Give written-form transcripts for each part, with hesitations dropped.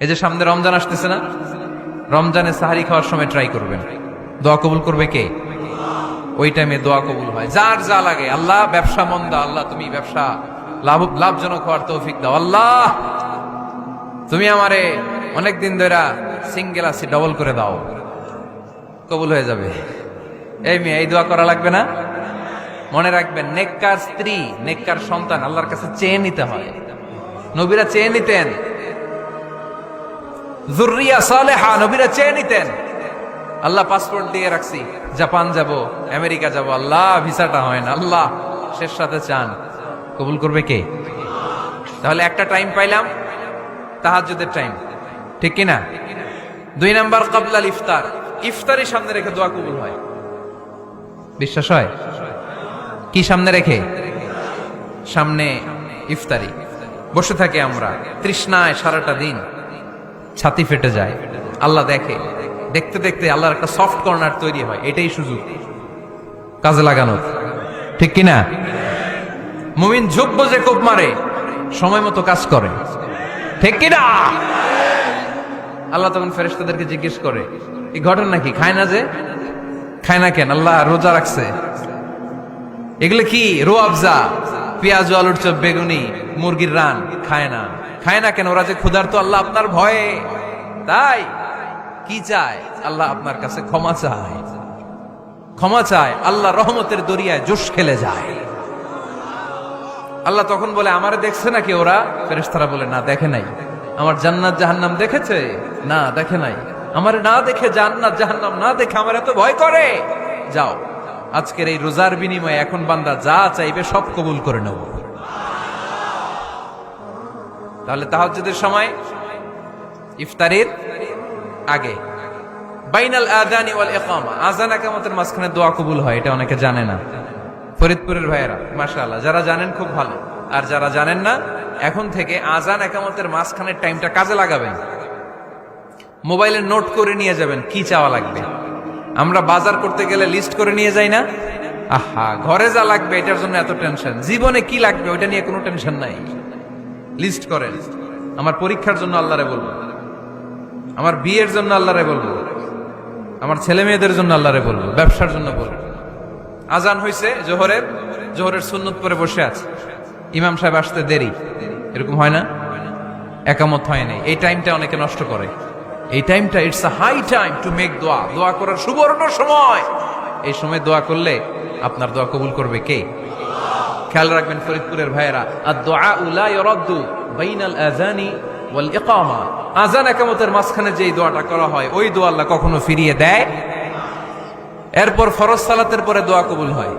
এই যে সামনে রমজান আসতেছে না, রমজানে সাহারি খাওয়ার সময় ট্রাই করবেন, দোয়া কবুল করবে কে? ওই টাইমে দোয়া কবুল হয়। যার যা লাগে, আল্লাহ ব্যবসা মন্দা, আল্লাহ তুমি ব্যবসা লাভজনক হওয়ার তৌফিক দাও, আল্লাহ তুমি আমারে অনেকদিন ধরে সিঙ্গেল আছি ডবল করে দাও, কবুল হয়ে যাবে। এই মেয়ে, এই দোয়া করা লাগবে না? মনে রাখবেন, নেককার স্ত্রী, নেককার সন্তান আল্লাহর কাছে চেয়ে নিতে হয়। নবীরা চেয়ে নিতেন, যুররিয়া সালেহা নবীরা চেয়ে নিতেন। আল্লাহ পাসপোর্ট দিয়ে রাখছি, জাপান যাব, আমেরিকা যাব, আল্লাহ ভিসাটা হয় না, আল্লাহ শেষ সাথে চান, কবুল করবে কে? তাহলে একটা টাইম পাইলাম, তাহাজ্জুদের টাইম, ঠিক কিনা? 2 নাম্বার ক্বাবলাল ইফতার, ইফতারি সামনে রেখে দোয়া কবুল হয়। বিশ্বাস হয়? কি সামনে রেখে? সামনে ইফতারি। বসে থাকি আমরা তৃষ্ণায় সারাটা দিন, ছাতি ফেটে যায়, আল্লাহ দেখে, দেখতে দেখতে আল্লাহর একটা সফট কর্নার তৈরি হয়। এটাই সুযোগ কাজে লাগানোর, ঠিক কিনা? মুমিন ঝোপ যে কোপ মারে, সময় মতো কাজ করে, ঠিক কিনা? আল্লাহ তখন ফেরেশতাদেরকে জিজ্ঞেস করে, এই ঘটনা কি? খায় না যে, খায় না কেন? আল্লাহ রোজা রাখছে। এগুলো কি? রোয়াবজা, পেঁয়াজ, আলুর চপ, বেগুনি, মুরগির রান, খায় না। খায় না কেন? ওরা যে ক্ষুধার্ত, আল্লাহ আপনার ভয়ে। তাই কি চায়? আল্লাহ আপনার কাছে ক্ষমা চায়, ক্ষমা চায়। আল্লাহ রহমতের দরিয়ায় জোশ খেলে যায়। আল্লাহ তখন বলে, আমারে দেখছে নাকি ওরা? ফেরেশতারা বলে, না দেখে নাই। আমার জান্নাত জাহান্নাম দেখেছে? না দেখে নাই। আমারে না দেখে, জান্নাত জাহান্নাম না দেখে আমার এত ভয় করে? যাও, আজকের এই রোজার বিনিময়ে এখন বান্দা যা চাইবে সব কবুল করে নেব। তাহলে তাহাজ্জুদের সময়, ইফতারির আগে, বাইনাল আযানি ওয়াল ইকামা, আযান ইকামতের মাঝখানে দোয়া কবুল হয়। এটা অনেকে জানে না। ফরিদপুরের ভাইয়েরা মাশাআল্লাহ, যারা জানেন খুব ভালো, আর যারা জানেন না, এখন থেকে আযান ইকামতের মাঝখানের টাইমটা কাজে লাগাবেন। মোবাইলে নোট করে নিয়ে যাবেন কি চাওয়া লাগবে। আমরা বাজার করতে গেলে লিস্ট করে নিয়ে যাই না? আহা, ঘরে যা লাগবে এটার জন্য এত টেনশন, জীবনে কি লাগবে ওইটা নিয়ে কোনো টেনশন নাই। লিস্ট করেন। আমার পরীক্ষার জন্য আল্লাহরে বলবো, আমার বিয়ের জন্য আল্লাহরে বলবো, আমার ছেলে মেয়েদের জন্য আল্লাহরে বলবো, ব্যবসার জন্য বলবো। আজান হইছে জোহরের সুন্নত পরে বসে আছে, ইমাম সাহেব আসতে দেরি, এরকম হয় না? একামত হয় নাই, এই টাইমটা অনেকে নষ্ট করে। এই টাইমটা, it's a high time to make দোয়া, দোয়া করার সুবর্ণ সময়। এই সময় দোয়া করলে আপনার দোয়া কবুল করবে কে? খেয়াল রাখবেন ফরিদপুরের ভাইয়েরা, আদ-দুআ লা ইউরাদ্দু বাইনাল আযানি ওয়াল ইকামা, আযান ইকামতের মাঝখানে যেই দোয়াটা করা হয়, ওই দোয়া আল্লাহ কখনো ফিরিয়ে দেয়। এরপর ফরজ সালাতের পরে দোয়া কবুল হয়,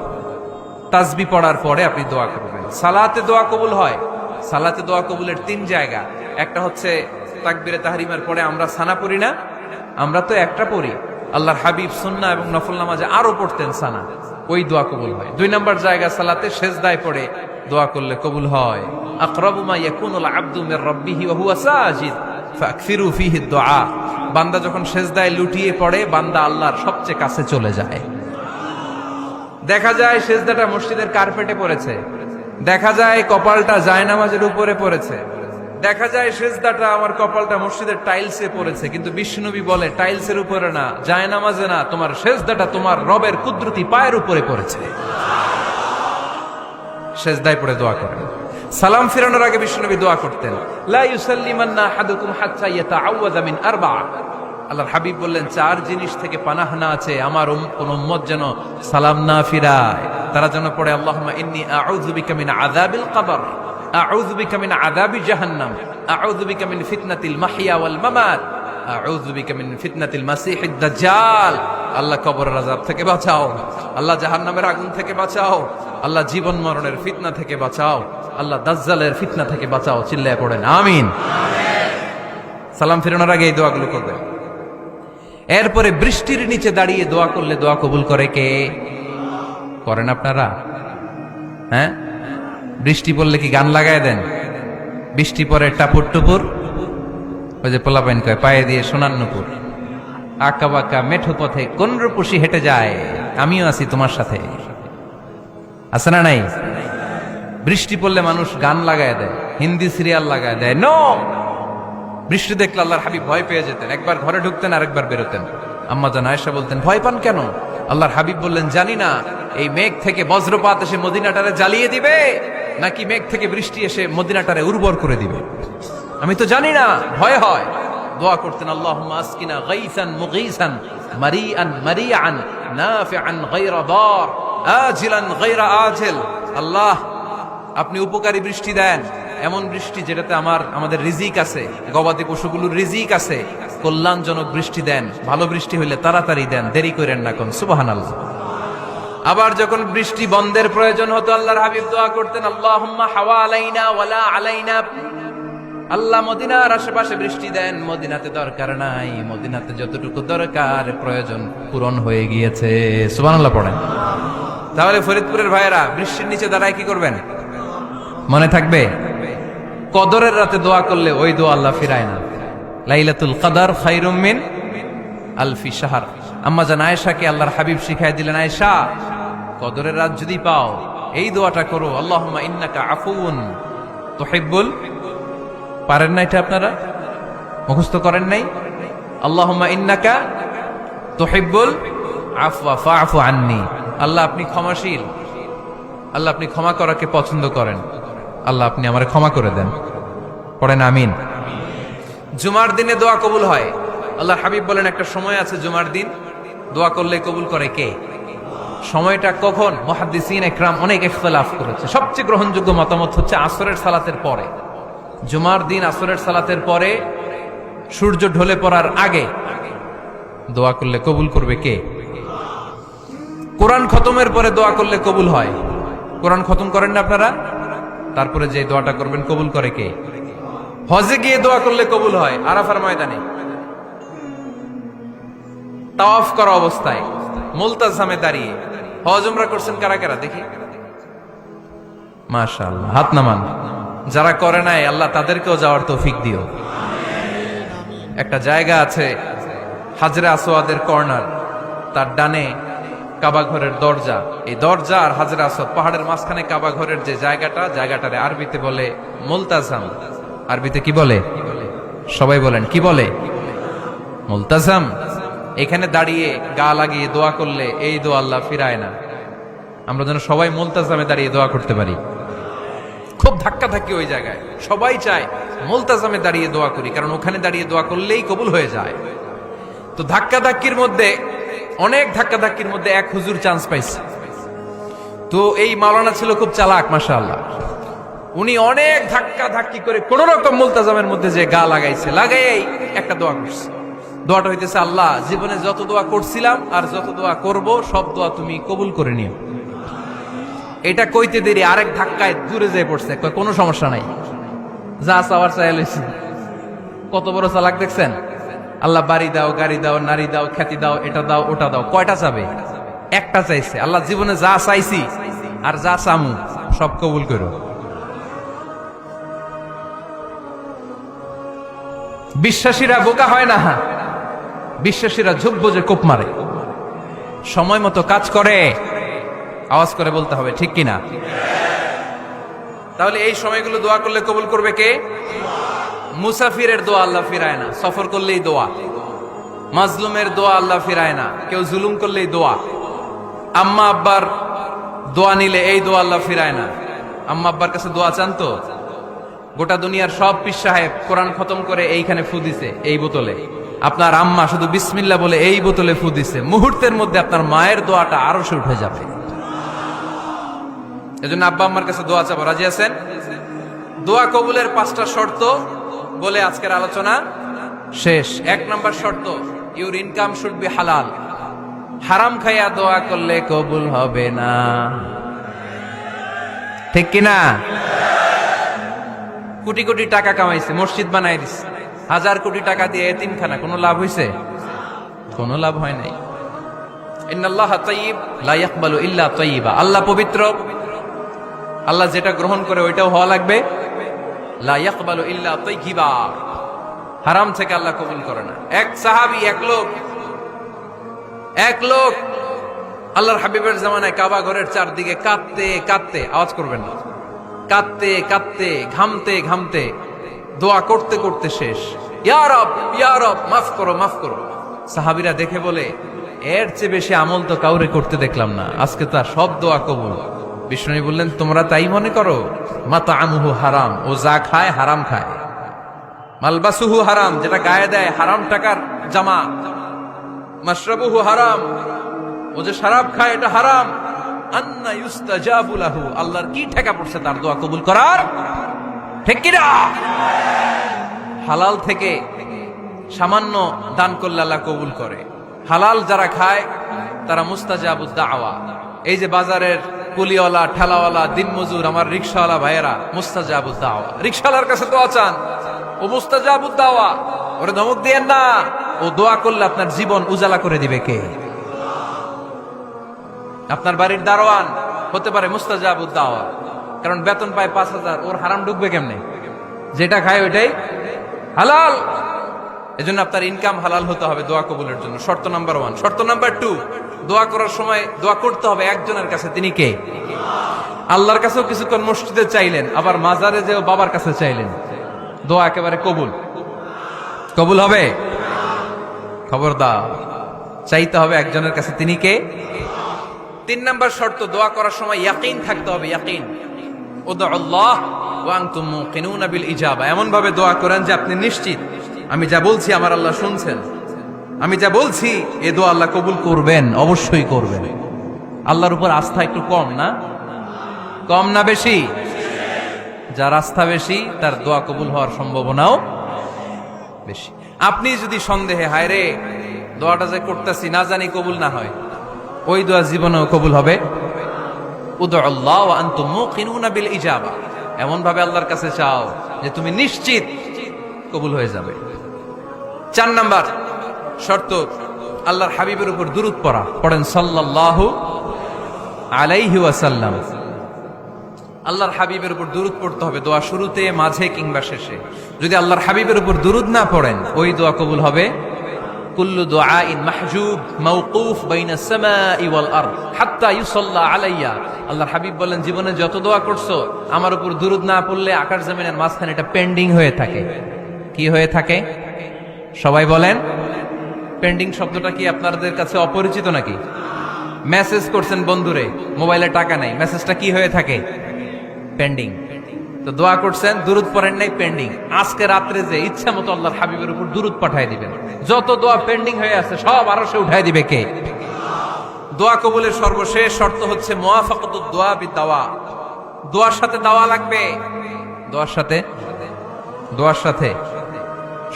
তাসবিহ পড়ার পরে আপনি দোয়া করবেন। সালাতে দোয়া কবুল হয়। সালাতে দোয়া কবুলের 3 জায়গা। একটা হচ্ছে তাকবীরে তাহরিমের পরে আমরা সানা পড়ি না, আমরা তো একটা পড়ি, আল্লাহর হাবিব সুন্নাহ এবং নফল নামাজে আরো পড়তেন সানা, ওই দোয়া কবুল হয়। 2 নাম্বার জায়গা, সালাতে সেজদায় পড়ে দোয়া করলে কবুল হয়। আকরাবু মা ইয়াকুনুল আবদু মির রাব্বিহি ওয়া হুয়া সাজিদ ফাকফিরু ফীহি দুআ, বান্দা যখন সেজদায় লুটিয়ে পড়ে, বান্দা আল্লাহর সবচেয়ে কাছে চলে যায়। দেখা যায় সেজদাটা মসজিদের কার্পেটে পড়েছে, দেখা যায় কপালটা জায়নামাজের উপরে পড়েছে, দেখা যায় সেজদাটা, আমার কপালটা মসজিদের টাইলসে পড়েছে, কিন্তু বিশ্বনবী বলে টাইলসের উপরে না, জায়নামাজে না, তোমার সেজদাটা তোমার রবের কুদরতি পায়ের উপরে পড়েছে। সেজদায় পড়ে দোয়া করেন। সালাম ফিরানোর আগে বিশ্বনবী দোয়া করতেন, লা ইউসাল্লিমান্না আহাদুকুম হাত্তা ইয়াতাআওয়াযা মিন আরবা। আল্লাহর হাবিব বললেন, 4 জিনিস থেকে পানাহ না আছে আমার কোন উম্মত যেন সালাম না ফিরায়। তারা যেন পড়ে, আল্লাহুম্মা ইন্নী আউযু বিকা মিন আযাবিল কবর, আউযু বিকা মিন আযাবি জাহান্নাম, আউযু বিকা মিন ফিতনাতিল মাহইয়া ওয়াল মামাত, আউযু বিকা মিন ফিতনাতিল মাসিহিদ দাজ্জাল। আল্লাহ কবরের আযাব থেকে বাঁচাও, আল্লাহ জাহান্নামের আগুন থেকে বাঁচাও, আল্লাহ জীবন মরণের ফিতনা থেকে বাঁচাও, আল্লাহ দাজ্জালের ফিতনা থেকে বাঁচাও। চিল্লায়ে পড়েন আমিন। সালাম ফিরানোর আগে এই দোয়াগুলো করবেন। এরপরে বৃষ্টির নিচে দাঁড়িয়ে দোয়া করলে দোয়া কবুল করে কে? করেন আপনারা? হ্যাঁ, বৃষ্টি পড়লে কি গান লাগায় দেন? বৃষ্টি পরে টাপুর টুপুর, ওই যে পোলাপাইন কয়, পায়ে দিয়ে সোনার নুপুর, আঁকা বাঁকা মেঠো পথে কোন রূপসী হেঁটে যায়, আমিও আছি তোমার সাথে, আছে না নাই? বৃষ্টি পড়লে মানুষ গান লাগায় দেয়, হিন্দি সিরিয়াল লাগায় দেয়। নো, বৃষ্টি দেখলে আল্লাহর হাবিব ভয় পেয়ে যেতেন, একবার ঘরে ঢুকতেন আর একবার বেরোতেন। আম্মা জান আয়েশা বলতেন, ভয় পান কেন? আল্লাহর হাবিব বললেন, জানি না এই মেঘ থেকে বজ্রপাত এসে মদিনাটারে জ্বালিয়ে দিবে নাকি মেঘ থেকে বৃষ্টি এসে মদিনাটারে উর্বর করে দিবে, আমি তো জানি না, ভয় হয়। দোয়া করতেন, আল্লাহুম্মা আসকিনা গাইসান মুগীসান মারিআন মারিআন নাফিআন গায়রা দার আজিলান গায়রা আজিল। আল্লাহ, আপনি উপকারী বৃষ্টি দেন, এমন বৃষ্টি যেটাতে আমাদের রিজিক আছে, গবাদি পশুগুলোর রিজিক আছে। কল্যাণজনক বৃষ্টি দেন, ভালো বৃষ্টি হইলে তাড়াতাড়ি দেন, দেরি করেন না কোন। সুবহানাল্লাহ। আবার যখন বৃষ্টি বন্ধের প্রয়োজন হতো, আল্লাহর হাবিব দোয়া করতেন, আল্লাহুম্মা হাওয়া আলাইনা ওয়ালা আলাইনা। আল্লাহ মদিনার আশেপাশে বৃষ্টি দেন, মদিনাতে দরকার নাই, মদিনাতে যতটুকু দরকার প্রয়োজন পূরণ হয়ে গিয়েছে। সুবহানাল্লাহ পড়েন। তাহলে ফরিদপুরের ভাইয়েরা বৃষ্টির নিচে দাঁড়ায় কি করবেন মনে থাকবে? কদরের রাতে দোয়া করলে ওই দোয়া আল্লাহ ফিরায় না। লাইলাতুল কদর খায়রুম মিন আলফি শাহর। আম্মা জান আয়েশাকে আল্লাহর হাবিব শিখাই দিলেন, আয়েশা, কদরের রাত যদি পাও এই দোয়াটা করো, আল্লাহুম্মা ইন্নাকা আফুউন তুহিব্বুল। পারেন না এটা? আপনারা মুখস্থ করেন নাই? আল্লাহুম্মা ইন্নাকা তুহিব্বুল আফওয়া ফাআফু আন্নি। আল্লাহ আপনি ক্ষমাশীল, আল্লাহ আপনি ক্ষমা করাকে পছন্দ করেন, আল্লাহ আপনি আমারে ক্ষমা করে দেন। পড়েন আমিন। জুমার দিনে দোয়া কবুল হয়। আল্লাহর হাবিব বলেন, একটা সময় আছে জুমার দিন দোয়া করলে কবুল করে কে? সময়টা কখন? মুহাদ্দিসিন ইকরাম অনেক ইখতিলাফ করেছে। সবচেয়ে গ্রহণযোগ্য মতামত হচ্ছে আসরের সালাতের পরে। জুমার দিন আসরের সালাতের পরে সূর্য ঢলে পড়ার আগে দোয়া করলে কবুল করবে কে? কোরআন খতমের পরে দোয়া করলে কবুল হয়। কোরআন খতম করেন না আপনারা? তারপরে যে দোয়াটা করবেন কবুল করে কে? হজে গিয়ে দোয়া করলে কবুল হয়। আরাফার ময়দানে তাওয়াফ করা অবস্থায় মুলতাজামে দাঁড়িয়ে। হজ উমরা করছেন কারা কারা দেখি? মাশাআল্লাহ, হাত নামান। যারা করে নাই আল্লাহ তাদেরকেও যাওয়ার তৌফিক দিও। একটা জায়গা আছে হাজরে আসওয়াদের কর্নার, তার ডানে কাবা ঘরের দরজা। এই দরজা আর হাজরে আসওয়াদ পাহাড়ের মাঝখানে কাবা ঘরের যে জায়গাটারে আরবিতে বলে মুলতাজাম। আরবিতে কি বলে? সবাই বলেন, কি বলে? মুলতাজাম। এখানে দাঁড়িয়ে গা লাগিয়ে দোয়া করলে এই দোয়া আল্লাহ ফিরায় না। আমরা যেন সবাই মুলতাজামে দাঁড়িয়ে দোয়া করতে পারি। খুব ধাক্কা ধাক্কি ওই জায়গায়, সবাই চায় মুলতাজামে দাঁড়িয়ে দোয়া করি, কারণ ওখানে দাঁড়িয়ে দোয়া করলেই কবুল হয়ে যায়। তো ধাক্কা ধাক্কির মধ্যে, অনেক ধাক্কা ধাক্কির মধ্যে এক হুজুর চান্স পাইছে। তো এই মাওলানা ছিল খুব চালাক, মাশাআল্লাহ। উনি অনেক ধাক্কা ধাক্কি করে কোন রকম মুলতাজামের মধ্যে যে গা লাগাইছে, লাগাই একটা দোয়া করছে। দোয়াটা হইতেছে, আল্লাহ জীবনে যত দোয়া করছিলাম আর যত দোয়া করব সব দোয়া তুমি কবুল করে নিও। এটা কইতে দেরি আরেক ধাক্কায় দূরে যেয়ে পড়ছে। কোনো সমস্যা নাই, যা চাওয়ার চাই লইছি। কত বড় চালাক দেখছেন? আল্লাহ বাড়ি দাও, গাড়ি দাও, নারী দাও, খ্যাতি দাও, এটা দাও, ওটা দাও। কয়টা চাবে? একটা চাইছে। আল্লাহ জীবনে যা চাইছি আর যা চামু সব কবুল করো। বিশ্বাসীরা বোকা হয় না, বিশ্বাসীরা ঝুঁকবো যে কোপ মারে। সময় মতো কাজ করে, আওয়াজ করে বলতে হবে, ঠিক কিনা? তাহলে এই সময়গুলো দোয়া করলে কবুল করবে কে? মুসাফিরের দোয়া আল্লাহ ফিরায় না, সফর করলেই দোয়া। মাজলুমের দোয়া আল্লাহ ফিরায় না, কেউ জুলুম করলেই দোয়া। আম্মা আব্বার দোয়া নিলে এই দোয়া আল্লাহ ফিরায় না। আম্মা আব্বার কাছে দোয়া চান তো? গোটা দুনিয়ার সব পীর সাহেব কোরআন খতম করে এইখানে ফু দিছে এই বোতলে, আপনার আম্মা শুধু বিসমিল্লাহ বলে এই বোতলে ফু দিছে, মুহূর্তের মধ্যে আপনার মায়ের দোয়াটা আরশে উঠে যাবে। এজন্য আব্বা আম্মার কাছে দোয়া চাবো, রাজি আছেন? দোয়া কবুলের 5টা শর্ত বলে আজকের আলোচনা শেষ। 1 নম্বর শর্ত, ইউর ইনকাম শুড বি হালাল। হারাম খাইয়া দোয়া করলে কবুল হবে না, ঠিক কিনা? কোটি কোটি টাকা কামাইছে, মসজিদ বানাই দিছে, 1000 কোটি টাকা দিয়ে এতিমখানা, কোনো লাভ হইছে? কোনো লাভ হয় নাই। ইন্নাল্লাহা তাইয়্যিব লা ইয়াকবালু ইল্লা তাইয়্যিবা। আল্লাহ পবিত্র, আল্লাহ যেটা গ্রহণ করে ওইটাও হওয়া লাগবে। লা ইয়াকবালু ইল্লা তাইয়্যিবা। হারাম থেকে আল্লাহ কবুল করে না। এক সাহাবী, এক লোক আল্লাহর হাবিবের জামানায় কাবা ঘরের চারদিকে কাঁদতে কাঁদতে, আওয়াজ করবেন না, কাঁদতে কাঁদতে, ঘামতে ঘামতে, দোয়া করতে করতে শেষ। ইয়া রব, ইয়া রব, মাফ করো, মাফ করো। সাহাবীরা দেখে বলে, এর চেয়ে বেশি আমল তো কাউরে করতে দেখলাম না, আজকে তার সব দোয়া কবুল। বিষ্ণু বললেন, তোমরা তাই মনে করো? মাতআমুহু হারাম, ও যা খায় হারাম খায়। মালবাসুহু হারাম, যেটা গায়ে দেয় হারাম টাকার জামা। মাশরাবুহু হারাম, ও যে শরাব খায় এটা হারাম। আন্না ইউস্তাজাবু লাহু, আল্লাহর কি ঠেকা পড়ছে তার দোয়া কবুল করার? ঠিক কি না? হালাল থেকে সামান্য দান করলে আল্লাহ কবুল করে। হালাল যারা খায় তারা মুস্তাজাবুদ দাওয়া। এই যে বাজারের কুলিওয়ালা, ঠেলাওয়ালা, দিনমজুর, আমার রিকশাওয়ালা ভাইয়েরা, মুস্তাজাবুদ দাওয়া। রিকশাওয়ালার কাছে দোয়া চান, ও মুস্তাজাবুদ দাওয়া। ওরে ধমক দিয়েন না, ও দোয়া করলে আপনার জীবন উজালা করে দিবে কে? আপনার বাড়ির দারোয়ান হতে পারে মুস্তাজাবুদ দাওয়া, কারণ বেতন পায় 5,000, ওর হারাম ঢুকবে কেমনে? যেটা খায় ওইটাই হালাল। এজন্য আপনার ইনকাম হালাল হতে হবে দোয়া কবুলের জন্য। শর্ত নাম্বার 1। শর্ত নাম্বার 2, দোয়া করার সময় দোয়া করতে হবে একজনের কাছে। তিনি কে? আল্লাহর কাছেও কিছুক্ষণ মসজিদে চাইলেন, আবার মাজারে যেও বাবার কাছে চাইলেন, দোয়া একেবারে কবুল। কবুল হবে? খবরদার, চাইতে হবে একজনের কাছে। তিনি কে? 3 নাম্বার শর্ত, দোয়া করার সময় ইয়াকিন থাকতে হবে। ইয়াকিন, উদউল্লাহ ওয়া আনতুম মুকিনুনা বিল ইজাবা। এমন ভাবে দোয়া করেন যে আপনি নিশ্চিত, আমি যা বলছি আমার আল্লাহ শুনছেন, আমি যা বলছি এ দোয়া আল্লাহ কবুল করবেন, অবশ্যই করবেন। আল্লাহর উপর আস্থা একটু কম না? কম না বেশি? যার আস্থা বেশি তার দোয়া কবুল হওয়ার সম্ভাবনাও বেশি। আপনি যদি সন্দেহে, হায় রে দোয়াটা যে করতেছি না জানি কবুল না হয়, ওই দোয়া জীবনেও কবুল হবে। উদউল্লাহ ওয়া আনতুম মুকিনুনা বিল ইজাবা, এমন ভাবে আল্লাহর কাছে চাও যে তুমি নিশ্চিত কবুল হয়ে যাবে। 4 নাম্বার শর্ত, আল্লাহর হাবিবের উপর দুরূদ পড়া। পড়েন সাল্লাল্লাহু আলাইহি ওয়াসাল্লাম। আল্লাহর হাবিবের উপর দুরূদ পড়তে হবে দোয়া শুরুতে, মাঝে কিংবা শেষে। যদি আল্লাহর হাবিবের উপর দুরূদ না পড়েন, ওই দোয়া কবুল হবে। কুল্লু দুআইন মাহজুব মাওকুফ বাইনাস সামাই ওয়াল আরদ হাত্তা ইউসাল্লা আলাইয়া। আল্লাহর হাবিব বলেন, জীবনে যত দোয়া করছো আমার উপর দুরূদ না পড়লে আকাশ জমিনের মাঝখানে এটা পেন্ডিং হয়ে থাকে। কি হয়ে থাকে? সবাই বলেন। পেন্ডিং শব্দটা কি আপনাদের কাছে অপরিচিত নাকি? মেসেজ করছেন বন্ধুরে, মোবাইলে টাকা নাই, মেসেজটা কি হয়ে থাকে? পেন্ডিং। তো দোয়া করছেন, দুরূদ পড়েন নাই, পেন্ডিং। আজকে রাত্রে যে ইচ্ছা মতো আল্লাহর হাবিবের উপর দুরূদ পাঠিয়ে দিবেন, যত দোয়া পেন্ডিং হয়ে আছে সব আরশে উঠায় দিবে কে? দোয়া কবুলের সর্বশেষ শর্ত হচ্ছে মুওয়াফাকাতুদ দোয়া বিদ-দাওয়া। দোয়ার সাথে দাওয়া লাগবে। দোয়ার সাথে, দোয়ার সাথে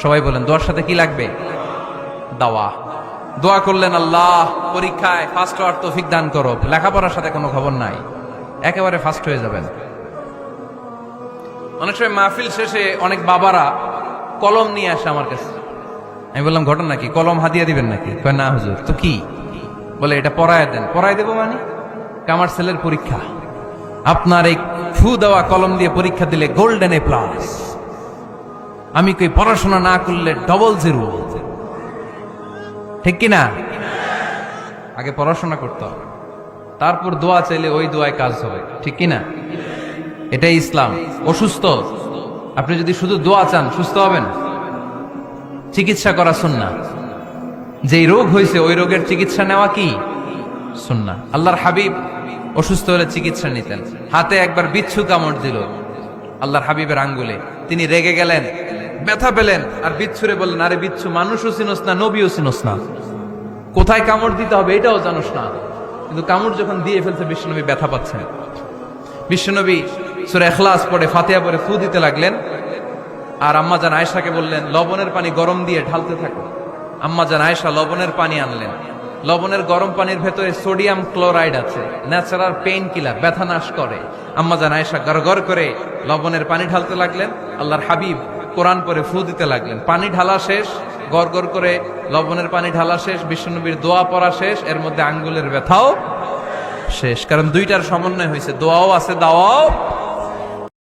সবাই বলেন, দোয়ার সাথে কি লাগবে? দাওয়া। দোয়া করলেন, আল্লাহ পরীক্ষায় ফার্স্ট হওয়ার তৌফিক দান করো। লেখাপড়ার সাথে কোনো খবর নাই, একেবারে ফার্স্ট হয়ে যাবেন। অনেক সময় মাহফিল শেষে অনেক বাবারা কলম নিয়ে আসে আমার কাছে। আমি বললাম, ঘটনা কি? কলম হাদিয়া দিবেন নাকি? কয় না হুজুর। তো কি? বলে, এটা পড়ায় দেন। পড়ায় দেবো মানে? আমার ছেলের পরীক্ষা, আপনার এই ফু দেওয়া কলম দিয়ে পরীক্ষা দিলে গোল্ডেন এ প্লাস। আমি কই, পড়াশোনা না করলে ডবল জিরো। ঠিক কিনা? আগে পড়াশোনা করতে হবে, তারপর দোয়া চাইলে ওই দোয়ায় কাজ হবে। ঠিক কিনা? এটাই ইসলাম। অসুস্থ আপনি যদি শুধু দোয়া চান, সুস্থ হবেন? চিকিৎসা করা সুন্নাহ। যেই রোগ হয়েছে ওই রোগের চিকিৎসা নেওয়া কি সুন্নাহ। আল্লাহর হাবিব অসুস্থ হলে চিকিৎসা নিতেন। হাতে একবার বিচ্ছু কামড় দিল আল্লাহর হাবিবের আঙ্গুলে, তিনি রেগে গেলেন, ব্যথা পেলেন, আর বিচ্ছুরে বললেন, আরে বিচ্ছু, মানুষও চিনোস না, নবীও চিনোস না, কোথায় কামড় দিতে হবে এটাও জানোস না। কিন্তু কামড় যখন দিয়ে ফেলছে, বিশ্বনবী ব্যথা পাচ্ছেন। বিশ্বনবী সূরা ইখলাস পড়ে, ফাতিহা পড়ে ফু দিতে লাগলেন। আর আম্মাজান আয়েশাকে বললেন, লবণের পানি গরম দিয়ে ঢালতে থাকো। আম্মাজান আয়েশা লবণের পানি আনলেন। লবণের গরম পানির ভেতরে সোডিয়াম ক্লোরাইড আছে, ন্যাচারাল পেইন কিলার, ব্যথা নাশ করে। আম্মাজান আয়েশা গড়গড় করে লবণের পানি ঢালতে লাগলেন। আল্লাহর হাবিব কোরআন পড়ে ফু দিতে লাগলেন। পানি ঢালা শেষ, গড়গড় করে লবণের পানি ঢালা শেষ, বিশ্বনবীর দোয়া পড়া শেষ, এর মধ্যে আঙ্গুলের ব্যথাও শেষ। কারণ দুইটার সমন্বয় হয়েছে, দোয়াও আছে, দাওয়াও